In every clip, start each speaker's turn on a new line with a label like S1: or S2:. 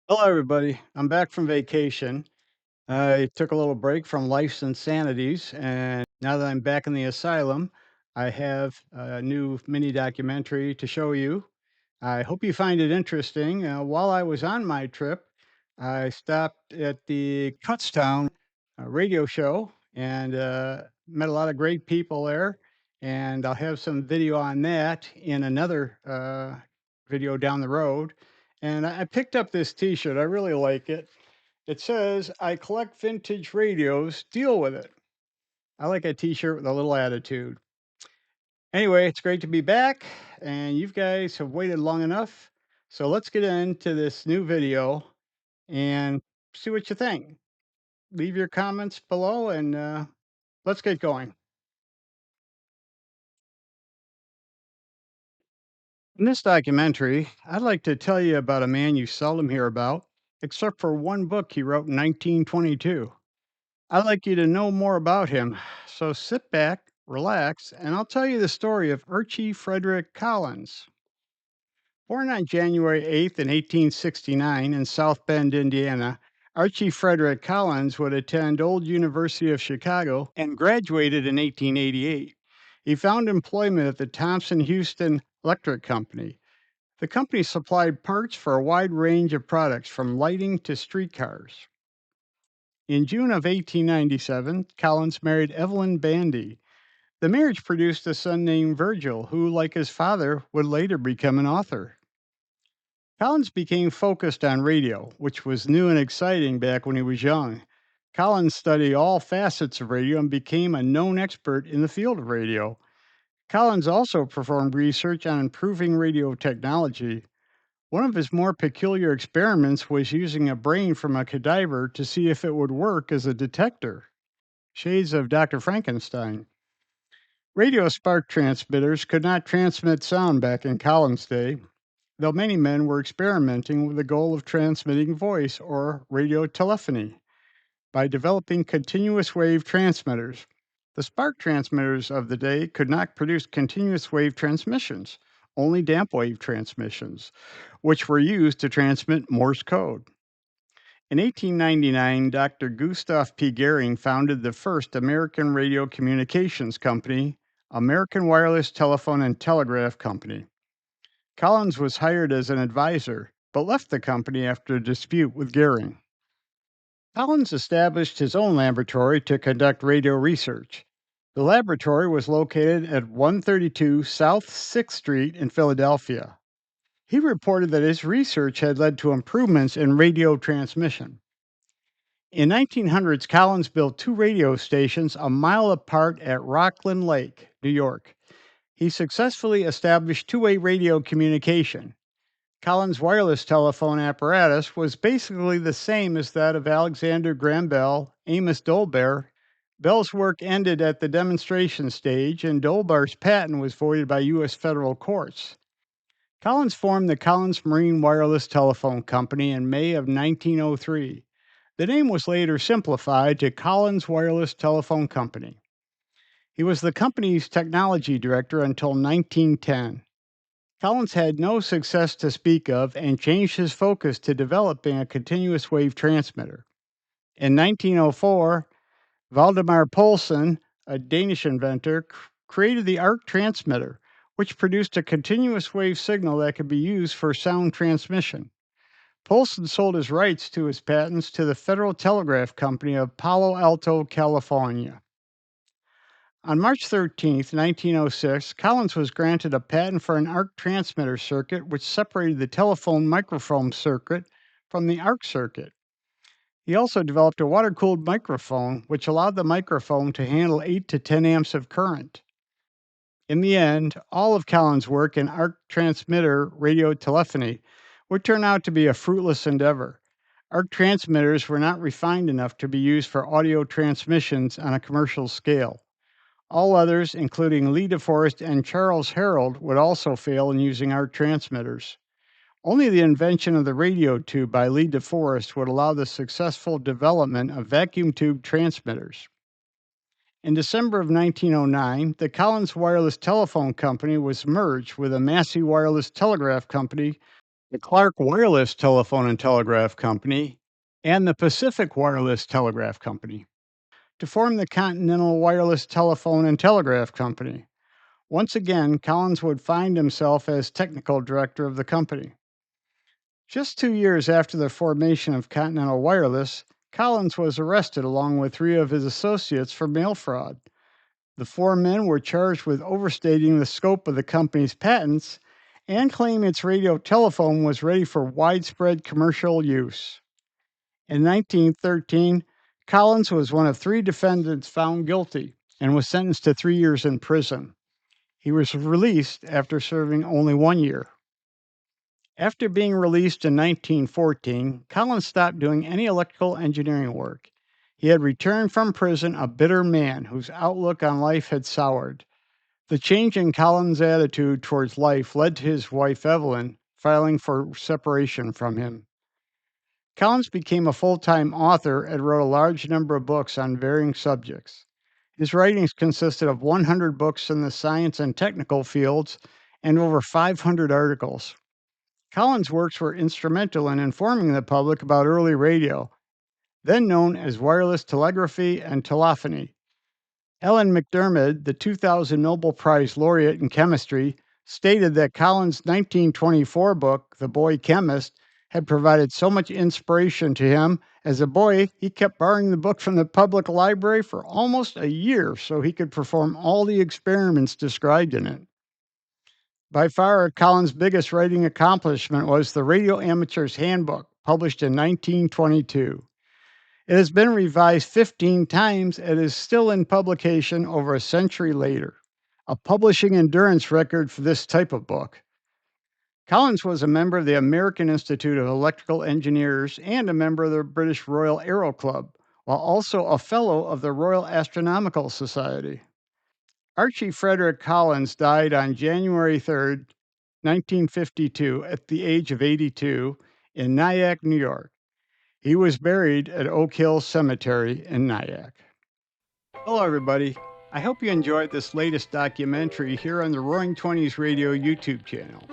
S1: Hello, everybody. I'm back from vacation. I took a little break from life's insanities, and now that I'm back in the asylum, I have a new mini documentary to show you. I hope you find it interesting. While I was on my trip, I stopped at the Cutstown radio show and met a lot of great people there. And I'll have some video on that in another video down the road. And I picked up this t shirt, I really like it. It says, I collect vintage radios, deal with it. I like a t shirt with a little attitude. Anyway, it's great to be back, and you guys have waited long enough. So let's get into this new video and see what you think. Leave your comments below and let's get going. In this documentary, I'd like to tell you about a man you seldom hear about, except for one book he wrote in 1922. I'd like you to know more about him. So sit back, relax, and I'll tell you the story of Archie Frederick Collins. Born on January 8th in 1869 in South Bend, Indiana, Archie Frederick Collins would attend Old University of Chicago and graduated in 1888. He found employment at the Thompson Houston Electric Company. The company supplied parts for a wide range of products from lighting to streetcars. In June of 1897, Collins married Evelyn Bandy. The marriage produced a son named Virgil, who, like his father, would later become an author. Collins became focused on radio, which was new and exciting back when he was young. Collins studied all facets of radio and became a known expert in the field of radio. Collins also performed research on improving radio technology. One of his more peculiar experiments was using a brain from a cadaver to see if it would work as a detector. Shades of Dr. Frankenstein. Radio spark transmitters could not transmit sound back in Collins' day, though many men were experimenting with the goal of transmitting voice or radio telephony by developing continuous wave transmitters. The spark transmitters of the day could not produce continuous wave transmissions, only damp wave transmissions, which were used to transmit Morse code. In 1899, Dr. Gustav P. Gehring founded the first American radio communications company, American Wireless Telephone and Telegraph Company. Collins was hired as an advisor, but left the company after a dispute with Gehring. Collins established his own laboratory to conduct radio research. The laboratory was located at 132 South 6th Street in Philadelphia. He reported that his research had led to improvements in radio transmission. In 1900s, Collins built two radio stations a mile apart at Rockland Lake, New York. He successfully established two-way radio communication. Collins' wireless telephone apparatus was basically the same as that of Alexander Graham Bell, Amos Dolbear. Bell's work ended at the demonstration stage, and Dolbear's patent was voided by U.S. federal courts. Collins formed the Collins Marine Wireless Telephone Company in May of 1903. The name was later simplified to Collins Wireless Telephone Company. He was the company's technology director until 1910. Collins had no success to speak of and changed his focus to developing a continuous wave transmitter. In 1904, Valdemar Poulsen, a Danish inventor, created the arc transmitter, which produced a continuous wave signal that could be used for sound transmission. Poulsen sold his rights to his patents to the Federal Telegraph Company of Palo Alto, California. On March 13th, 1906, Collins was granted a patent for an arc transmitter circuit which separated the telephone microphone circuit from the arc circuit. He also developed a water cooled microphone which allowed the microphone to handle 8 to 10 amps of current. In the end, all of Collins' work in arc transmitter radio telephony would turn out to be a fruitless endeavor. Arc transmitters were not refined enough to be used for audio transmissions on a commercial scale. All others, including Lee DeForest and Charles Harold, would also fail in using arc transmitters. Only the invention of the radio tube by Lee DeForest would allow the successful development of vacuum tube transmitters. In December of 1909, the Collins Wireless Telephone Company was merged with the Massey Wireless Telegraph Company, the Clark Wireless Telephone and Telegraph Company, and the Pacific Wireless Telegraph Company to form the Continental Wireless Telephone and Telegraph Company. Once again, Collins would find himself as technical director of the company. Just 2 years after the formation of Continental Wireless, Collins was arrested along with three of his associates for mail fraud. The four men were charged with overstating the scope of the company's patents and claiming its radio telephone was ready for widespread commercial use. In 1913, Collins was one of three defendants found guilty and was sentenced to 3 years in prison. He was released after serving only 1 year. After being released in 1914, Collins stopped doing any electrical engineering work. He had returned from prison a bitter man whose outlook on life had soured. The change in Collins' attitude towards life led to his wife Evelyn filing for separation from him. Collins became a full-time author and wrote a large number of books on varying subjects. His writings consisted of 100 books in the science and technical fields and over 500 articles. Collins' works were instrumental in informing the public about early radio, then known as wireless telegraphy and telephony. Ellen McDermott, the 2000 Nobel Prize laureate in chemistry, stated that Collins' 1924 book, The Boy Chemist, had provided so much inspiration to him. As a boy, he kept borrowing the book from the public library for almost a year so he could perform all the experiments described in it. By far, Collins' biggest writing accomplishment was the Radio Amateur's Handbook, published in 1922. It has been revised 15 times and is still in publication over a century later, a publishing endurance record for this type of book. Collins was a member of the American Institute of Electrical Engineers and a member of the British Royal Aero Club, while also a fellow of the Royal Astronomical Society. Archie Frederick Collins died on January 3rd, 1952, at the age of 82 in Nyack, New York. He was buried at Oak Hill Cemetery in Nyack. Hello, everybody. I hope you enjoyed this latest documentary here on the Roaring Twenties Radio YouTube channel.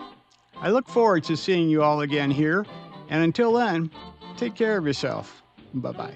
S1: I look forward to seeing you all again here, and until then, take care of yourself. Bye-bye.